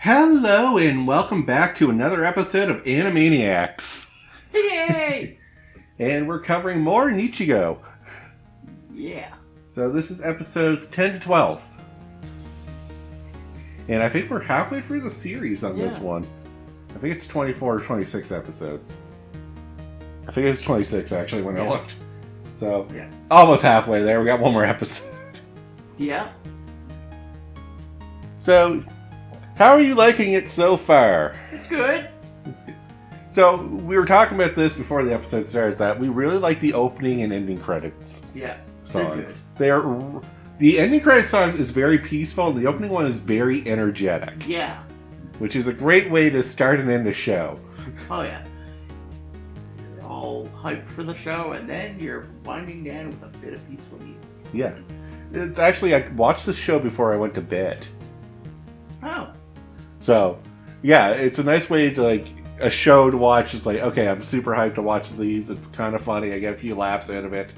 Hello and welcome back to another episode of Animeniacs. Yay! And we're covering more Nichijou. Yeah. So this is episodes 10 to 12. And I think we're halfway through the series on this one. I think it's 24 or 26 episodes. I think it's 26 actually when I looked. So, almost halfway there. We got one more episode. Yeah. So, how are you liking it so far? It's good. It's good. So, we were talking about this before the episode starts, that we really like the opening and ending credits songs. The ending credit songs is very peaceful, and the opening one is very energetic. Yeah. Which is a great way to start and end the show. Oh, yeah. You're all hyped for the show, and then you're winding down with a bit of peaceful music. Yeah. It's actually, I watched this show before I went to bed. Oh. So, yeah, it's a nice way to, like, a show to watch. It's like, okay, I'm super hyped to watch these. It's kind of funny. I get a few laughs out of it.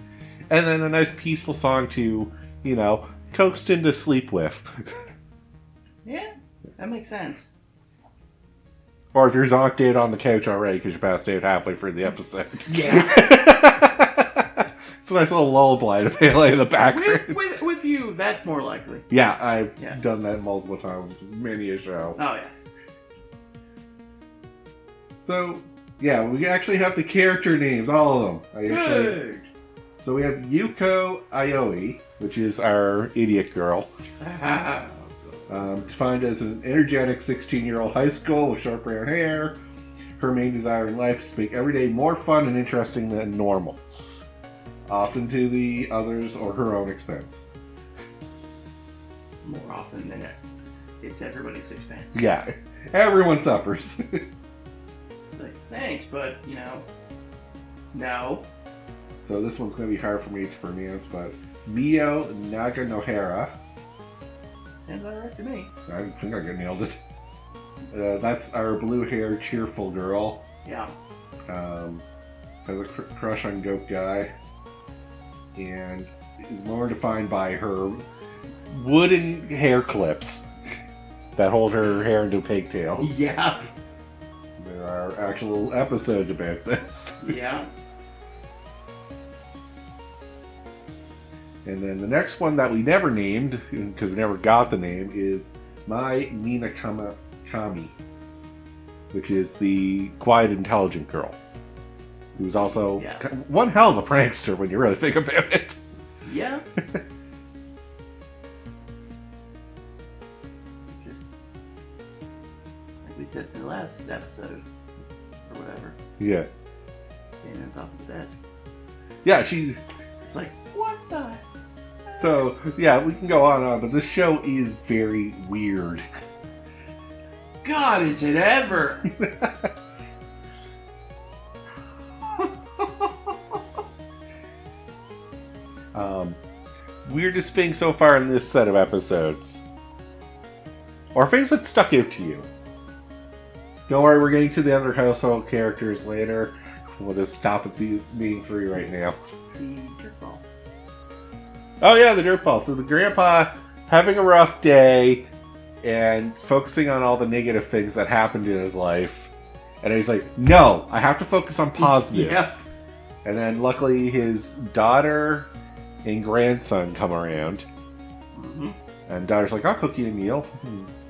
And then a nice peaceful song to, you know, coax into sleep with. Yeah, that makes sense. Or if you're zonked out on the couch already because you passed out halfway through the episode. Yeah. It's a nice little lullaby to play in the background. With you, that's more likely. Yeah, I've done that multiple times. Many a show. Oh, yeah. So, yeah, we actually have the character names, all of them. Good. So we have Yuko Aoi, which is our idiot girl. Defined as an energetic 16-year-old high school with short brown hair. Her main desire in life is to make every day more fun and interesting than normal. Often to the others or her own expense. More often than it's everybody's expense. Yeah, everyone suffers. Like, thanks, but, you know, no. So this one's going to be hard for me to pronounce, but Mio Naganohara. Sounds alright to me. I think I nailed it. That's our blue-haired, cheerful girl. Yeah. Has a crush on Goat Guy. And is more defined by her wooden hair clips that hold her hair into pigtails. Yeah. There are actual episodes about this. Yeah. And then the next one that we never named, because we never got the name, is Mai Kami, which is the quiet, intelligent girl. Who's also one hell of a prankster when you really think about it. Yeah. Just like we said in the last episode, or whatever. Yeah. Standing on top of the desk. Yeah, It's like, what the? So, yeah, we can go on and on, but this show is very weird. God, is it ever? Weirdest thing so far in this set of episodes. Or things that stuck out to you. Don't worry, we're getting to the other household characters later. We'll just stop at being 3 right now. The jerk ball. Oh yeah, the dirt ball. So the grandpa having a rough day and focusing on all the negative things that happened in his life. And he's like, no, I have to focus on positives. Yes. And then luckily his daughter and grandson come around. Mm-hmm. And daughter's like, I'll cook you a meal.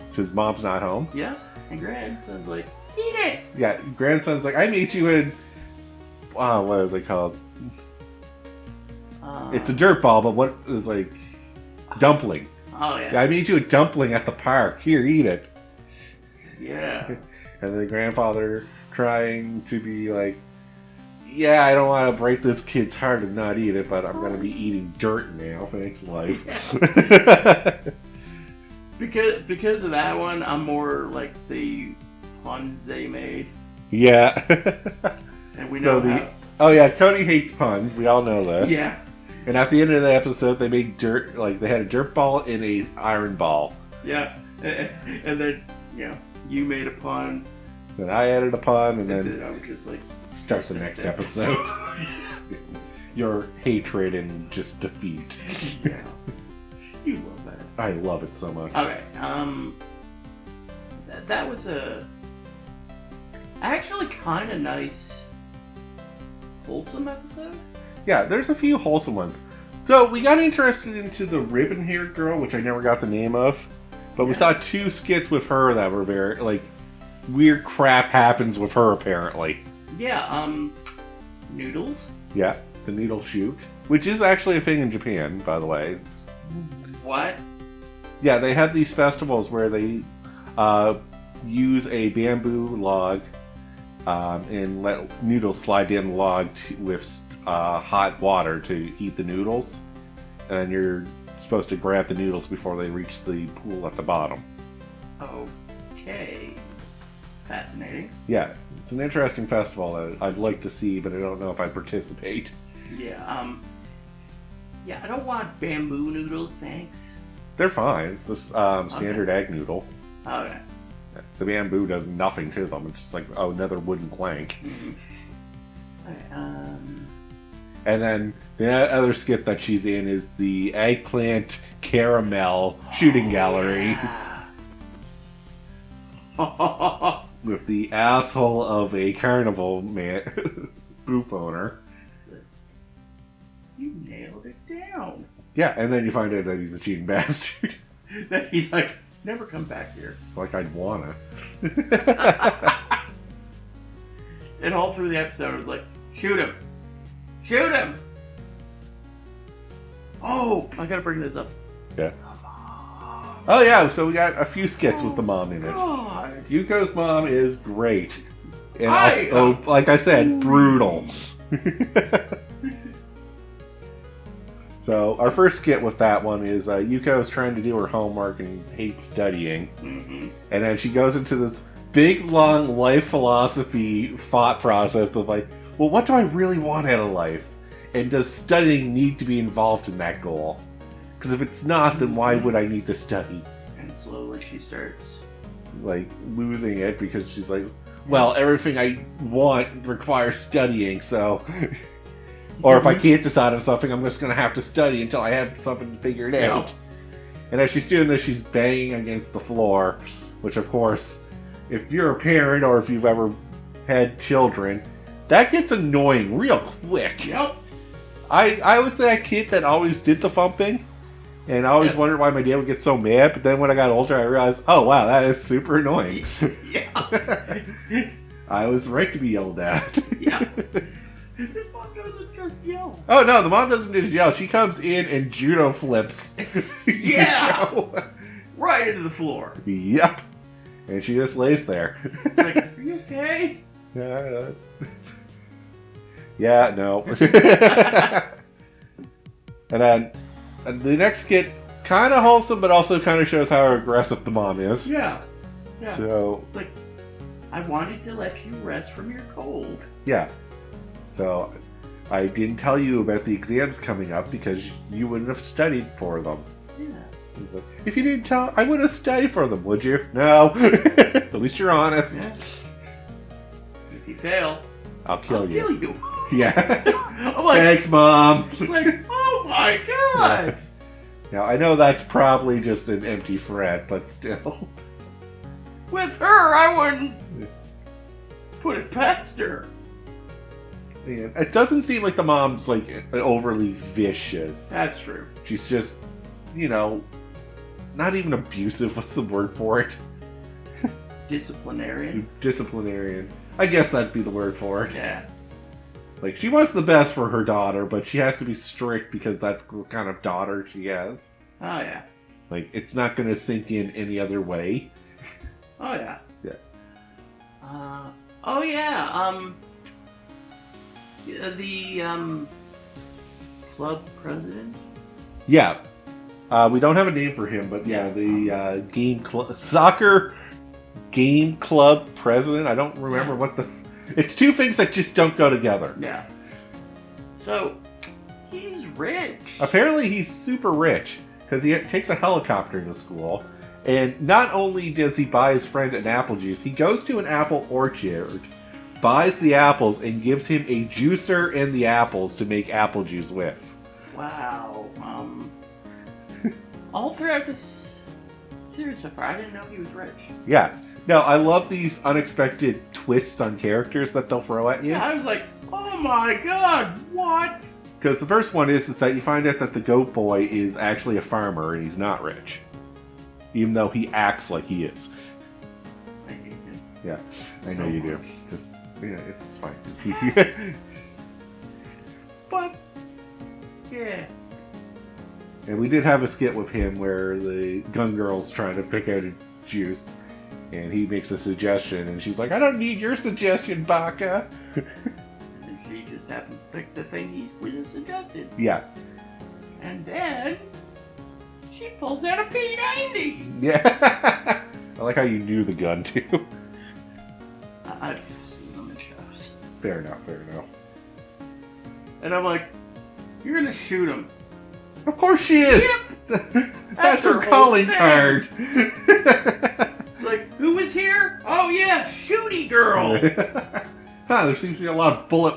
Because mom's not home. Yeah. And grandson's like, eat it! Yeah, grandson's like, I made you a... what was it called? It's a dirt ball, but what is like... dumpling. Oh, yeah. I made you a dumpling at the park. Here, eat it. Yeah. And the grandfather trying to be like, yeah, I don't want to break this kid's heart and not eat it, but I'm going to be eating dirt now. Thanks, life. Yeah. Because of that one, I'm more like the puns they made. Yeah. And we know how... Oh yeah, Cody hates puns. We all know this. Yeah. And at the end of the episode, they made dirt, like they had a dirt ball and a iron ball. Yeah. And then, you know, you made a pun. Then I added a pun, and then I was just like... Start the next episode. Your hatred and just defeat. Yeah. You love that. I love it so much. Okay, that was a actually kind of nice, wholesome episode. Yeah, there's a few wholesome ones. So we got interested into the ribbon-haired girl, which I never got the name of, but we saw 2 skits with her that were very, like, weird crap happens with her, apparently. Yeah, noodles. Yeah, the noodle shoot, which is actually a thing in Japan, by the way. What? Yeah, they have these festivals where they use a bamboo log and let noodles slide in the log with hot water to heat the noodles. And you're supposed to grab the noodles before they reach the pool at the bottom. Okay. Fascinating. Yeah, it's an interesting festival that I'd like to see, but I don't know if I'd participate. Yeah, yeah, I don't want bamboo noodles, thanks. They're fine. It's just standard egg noodle. Okay. The bamboo does nothing to them. It's just like another wooden plank. Okay, And then the other skit that she's in is the eggplant caramel shooting gallery. Yeah. With the asshole of a carnival man, booth owner. You nailed it down. Yeah, and then you find out that he's a cheating bastard. That he's like, never come back here. Like I'd wanna. And all through the episode, it was like, shoot him. Shoot him! Oh, I gotta bring this up. Yeah. Oh yeah, so we got a few skits with the mom in it. God. Yuko's mom is great. And also, like I said, brutal. So, our first skit with that one is Yuko's trying to do her homework and hates studying. Mm-hmm. And then she goes into this big, long life philosophy thought process of like, well, what do I really want out of life? And does studying need to be involved in that goal? Because if it's not, then why would I need to study? And slowly she starts like losing it because she's like, well, everything I want requires studying, so or if I can't decide on something, I'm just going to have to study until I have something figured out. And as she's doing this, she's banging against the floor, which of course, if you're a parent or if you've ever had children, that gets annoying real quick. Yep. I was that kid that always did the thumping, and I always wondered why my dad would get so mad, but then when I got older, I realized, oh wow, that is super annoying. Yeah. I was right to be yelled at. Yeah. This mom doesn't just yell. Oh no, the mom doesn't just yell. She comes in and judo flips. Yeah. Yuko. Right into the floor. Yep. And she just lays there. It's like, are you okay? Yeah, no. And then the next skit, kind of wholesome, but also kind of shows how aggressive the mom is. Yeah. Yeah. So, it's like, I wanted to let you rest from your cold. yeah. So, I didn't tell you about the exams coming up because you wouldn't have studied for them. Yeah. It's like, if you didn't tell, I would have studied for them, would you? No. At least you're honest. Yeah. If you fail, I'll kill you. Kill you. Yeah. I'm like, thanks, Mom. like, oh my god. Now, I know that's probably just an empty threat, but still. With her, I wouldn't put it past her. And it doesn't seem like the mom's like overly vicious. That's true. She's just, not even abusive. What's the word for it? Disciplinarian. Disciplinarian. I guess that'd be the word for it. Yeah. Like, she wants the best for her daughter, but she has to be strict because that's the kind of daughter she has. Oh, yeah. Like, it's not going to sink in any other way. Oh, yeah. Yeah. Oh, yeah. The, club president? Yeah. We don't have a name for him, but yeah, the soccer game club president. I don't remember what the... It's two things that just don't go together. Yeah. So, he's rich. Apparently he's super rich, because he takes a helicopter to school, and not only does he buy his friend an apple juice, he goes to an apple orchard, buys the apples, and gives him a juicer and the apples to make apple juice with. Wow. All throughout this series so far, I didn't know he was rich. Yeah. No, I love these unexpected twists on characters that they'll throw at you. Yeah, I was like, oh my god, what? Because the first one is that you find out that the goat boy is actually a farmer and he's not rich. Even though he acts like he is. I hate him. Yeah, I know So you do. much. Just, yeah, it's fine. But, yeah. And we did have a skit with him where the gun girl's trying to pick out a juice. And he makes a suggestion, and she's like, I don't need your suggestion, Baka. And she just happens to pick the thing he's really suggested. Yeah. And then she pulls out a P90. Yeah. I like how you knew the gun, too. I've seen them in shows. Fair enough, fair enough. And I'm like, you're gonna shoot him. Of course she is! Yep. That's her her whole calling thing. card! It's like, who was here? Oh yeah, Shooty Girl. Huh, there seems to be a lot of bullet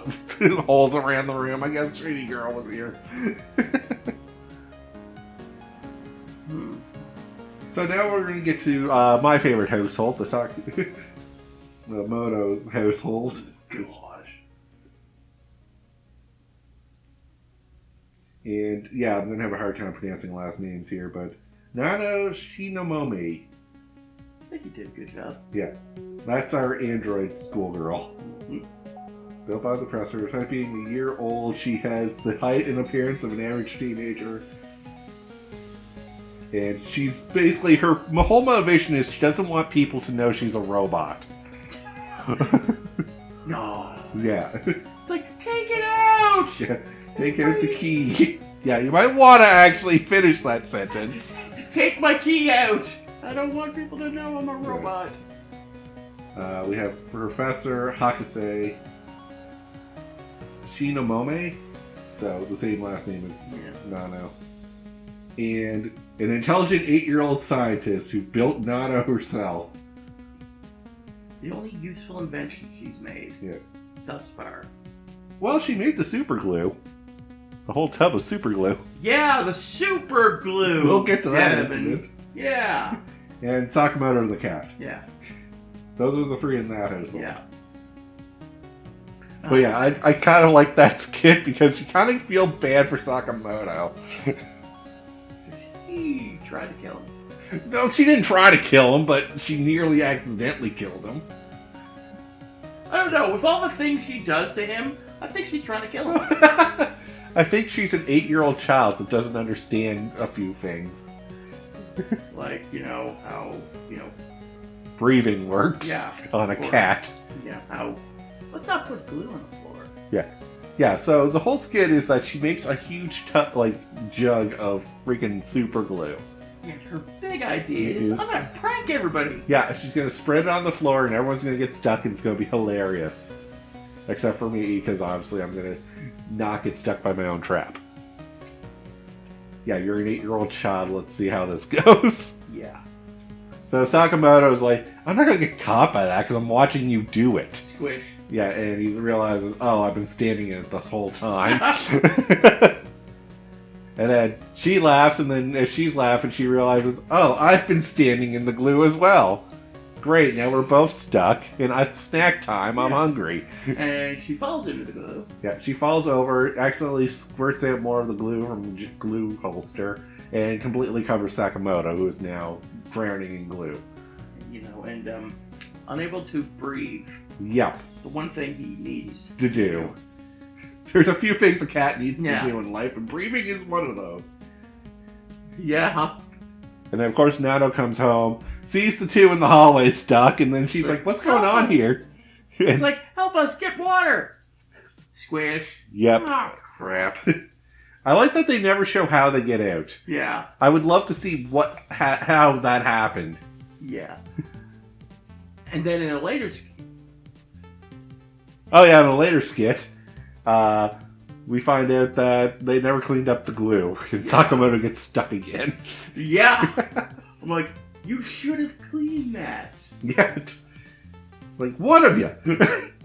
holes around the room. I guess Shady Girl was here. So now we're going to get to my favorite household, the Moto's household. Gosh. And yeah, I'm going to have a hard time pronouncing last names here, but Nano Shinomome. I think you did a good job. Yeah, that's our android schoolgirl. Built by the presser. Despite being a year old, she has the height and appearance of an average teenager. And she's basically, her whole motivation is she doesn't want people to know she's a robot. No. Yeah. It's like, take it out! Yeah. Take out the key. Yeah, you might want to actually finish that sentence. Take my key out! I don't want people to know I'm a robot. We have Professor Hakase Shinomome. So the same last name as Nano. And an intelligent 8-year-old scientist who built Nano herself. The only useful invention she's made thus far. Well, she made the super glue. A whole tub of super glue. Yeah, the super glue! We'll get to that Kevin. incident. Yeah. And Sakamoto the cat. Yeah. Those are the three in that household. Yeah. But yeah, I kind of like that skit because you kind of feel bad for Sakamoto. He tried to kill him. No, she didn't try to kill him, but she nearly accidentally killed him. I don't know, with all the things she does to him, I think she's trying to kill him. I think she's an 8-year-old child that doesn't understand a few things. Like, how, Breathing works on a cat. How... Let's not put glue on the floor. Yeah. Yeah, so the whole skit is that she makes a huge jug of freaking super glue. Yeah, her big idea is, I'm gonna prank everybody. Yeah, she's gonna spread it on the floor and everyone's gonna get stuck and it's gonna be hilarious. Except for me, because obviously I'm gonna not get stuck by my own trap. Yeah, you're an 8-year-old child, let's see how this goes. Yeah. So Sakamoto's like, I'm not gonna get caught by that because I'm watching you do it. Squish. Yeah, and he realizes, oh, I've been standing in it this whole time. And then she laughs, and then as she's laughing, she realizes, oh, I've been standing in the glue as well. Great, now we're both stuck, and it's snack time, I'm hungry. And she falls into the glue. Yeah, she falls over, accidentally squirts out more of the glue from the glue holster, and completely covers Sakamoto, who is now drowning in glue. And unable to breathe. Yep. The one thing he needs To do. There's a few things a cat needs Yeah. to do in life, and breathing is one of those. Yeah. And then, of course, Nano comes home, sees the two in the hallway stuck, and then she's like, what's going on here? It's like, help us, get water! Squish. Yep. Ah, crap. I like that they never show how they get out. Yeah. I would love to see how that happened. Yeah. And then in a later... Oh yeah, in a later skit, we find out that they never cleaned up the glue, and Sakamoto gets stuck again. Yeah! I'm like, you should have cleaned that. Yeah. Like, one of you.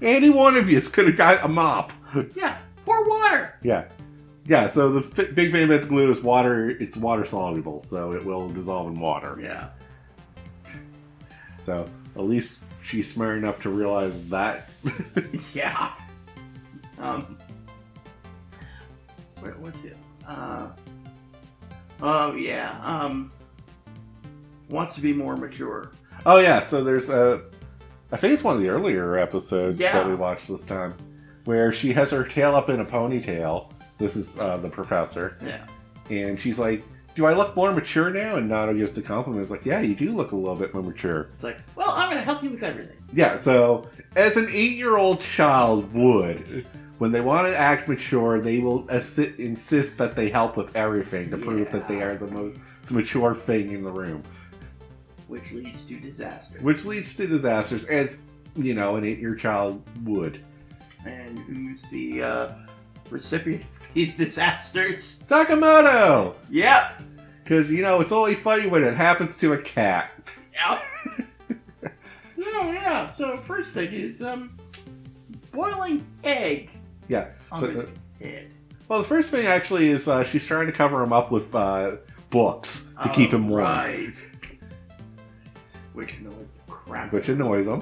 Any one of you could have got a mop. Yeah, pour water! Yeah. Yeah, so the big thing about the glue is water. It's water soluble, so it will dissolve in water. Yeah. So, At least she's smart enough to realize that. Yeah. What's it? Oh yeah. Wants to be more mature. Oh yeah, so there's I think it's one of the earlier episodes that we watched this time, where she has her tail up in a ponytail. This is the professor. Yeah. And she's like, do I look more mature now? And Nano gives the compliment. It's like, yeah, you do look a little bit more mature. It's like, well, I'm going to help you with everything. Yeah, so as an 8-year-old child would, when they want to act mature, they will insist that they help with everything to prove that they are the most mature thing in the room. Which leads to disaster. Which leads to disasters, as, you know, an 8-year child would. And who's the recipient of these disasters? Sakamoto! Yep. Because, you know, it's only funny when it happens to a cat. Yep. Oh, yeah. So, first thing is, boiling egg. Yeah. On So, his head. Well, the first thing, actually, is she's trying to cover him up with books to keep him warm. Right. Which annoys the crap. Which annoys him.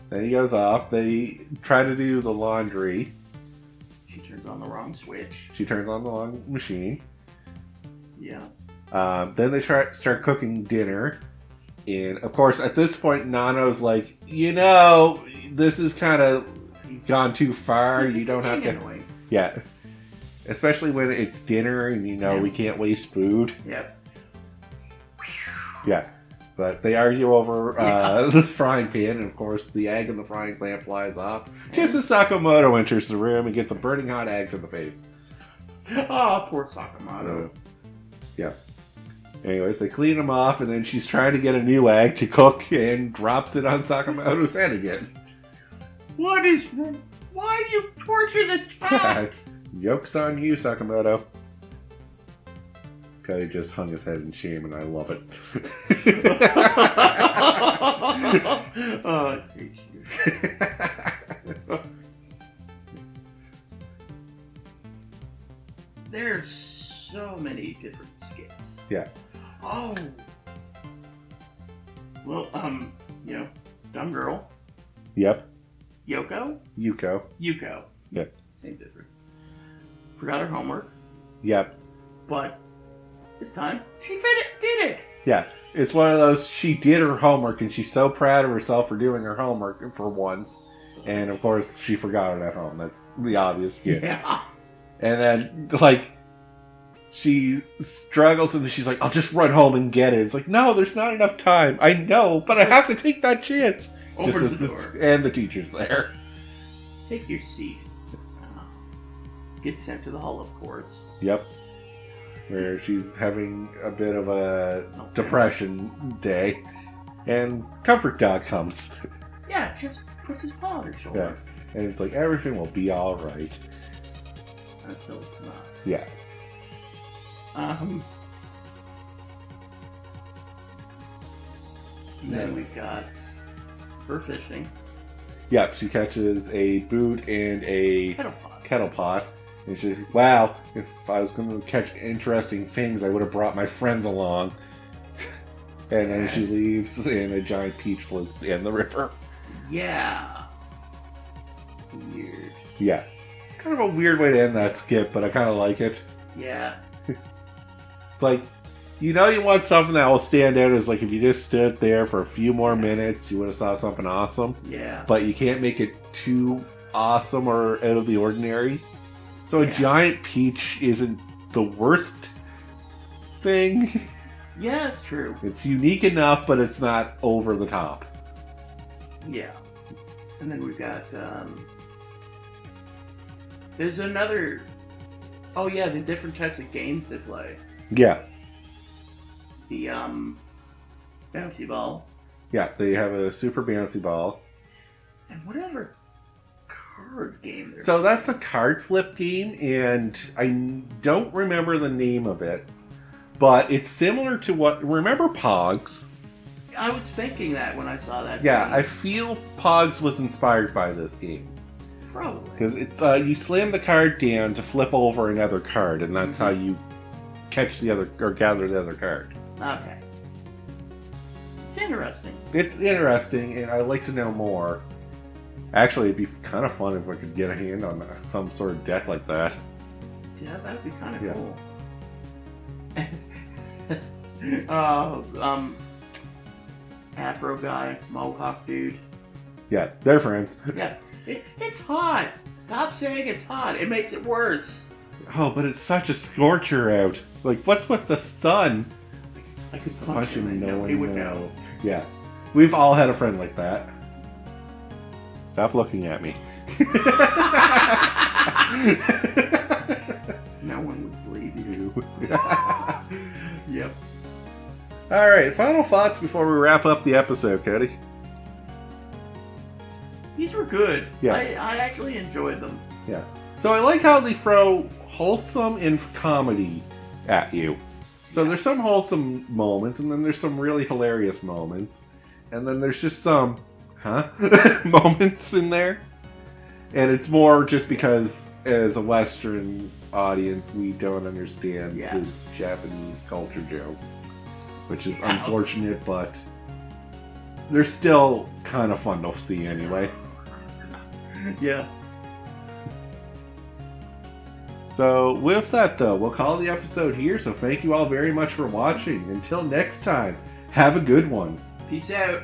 Then he goes off. They try to do the laundry. She turns on the wrong switch. She turns on the wrong machine. Yeah. Then they start cooking dinner. And, of course, at this point, Nano's like, you know, this is kind of gone too far. You don't have to... Annoying. Yeah. Especially when it's dinner and, you know, we can't waste food. Yep. Yeah. But they argue over the frying pan, and of course the egg in the frying pan flies off. Just as Sakamoto enters the room and gets a burning hot egg to the face. Oh, poor Sakamoto. Yeah. Anyways, they clean him off, and then she's trying to get a new egg to cook and drops it on Sakamoto's head again. Why do you torture this child? Joke's on you, Sakamoto. He just hung his head in shame, and I love it. Oh, I hate you. There's so many different skits. Yeah. Oh. Well, you know, dumb girl. Yep. Yuko. Yep. Same difference. Forgot her homework. Yep. But this time, she did it! Yeah, it's one of those, she did her homework, and she's so proud of herself for doing her homework for once. And, of course, she forgot it at home. That's the obvious skit. Yeah. And then, like, she struggles, and she's like, I'll just run home and get it. It's like, no, there's not enough time. I know, but I have to take that chance. Opens the door. And the teacher's there. Take your seat. Get sent to the hall, of course. Yep. Where she's having a bit of a depression day. And Comfort Dog comes. Yeah, just puts his paw on her shoulder. Yeah. And it's like, everything will be alright. Until it's not. Yeah. Then we've got her fishing. Yep, she catches a boot and a kettle pot. And she's like, wow, if I was going to catch interesting things, I would have brought my friends along. And then she leaves, and a giant peach floats in the river. Yeah. Weird. Yeah. Kind of a weird way to end that skit, but I kind of like it. Yeah. It's like, you know, you want something that will stand out as like if you just stood there for a few more minutes, you would have saw something awesome. Yeah. But you can't make it too awesome or out of the ordinary. So a giant peach isn't the worst thing. Yeah, it's true. It's unique enough, but it's not over the top. Yeah. And then we've got, there's another, oh yeah, the different types of games they play. Yeah. The, bouncy ball. Yeah, they have a super bouncy ball. And whatever card game they're So that's a card flip game, and I don't remember the name of it. But it's similar to remember Pogs? I was thinking that when I saw that. Yeah, game. I feel Pogs was inspired by this game. Probably. Because it's you slam the card down to flip over another card, and that's how you catch the other, or gather the other card. Okay. It's interesting. It's interesting, and I'd like to know more. Actually, it'd be kind of fun if I could get a hand on some sort of deck like that. Yeah, that'd be kind of Yeah. cool. Afro guy, Mohawk dude. Yeah, they're friends. Yeah, it's hot. Stop saying it's hot. It makes it worse. Oh, but it's such a scorcher out. Like, what's with the sun? I could punch him and nobody would know. Yeah, we've all had a friend like that. Stop looking at me. No one would believe you. Yep. All right, final thoughts before we wrap up the episode, Cody. These were good. Yeah. I actually enjoyed them. Yeah. So I like how they throw wholesome and comedy at you. So there's some wholesome moments, and then there's some really hilarious moments, and then there's just some, moments in there. And it's more just because, as a Western audience, we don't understand the Japanese culture jokes, which is unfortunate, but they're still kind of fun to see anyway. Yeah. So with that, though, we'll call the episode here. So thank you all very much for watching. Until next time, have a good one. Peace out.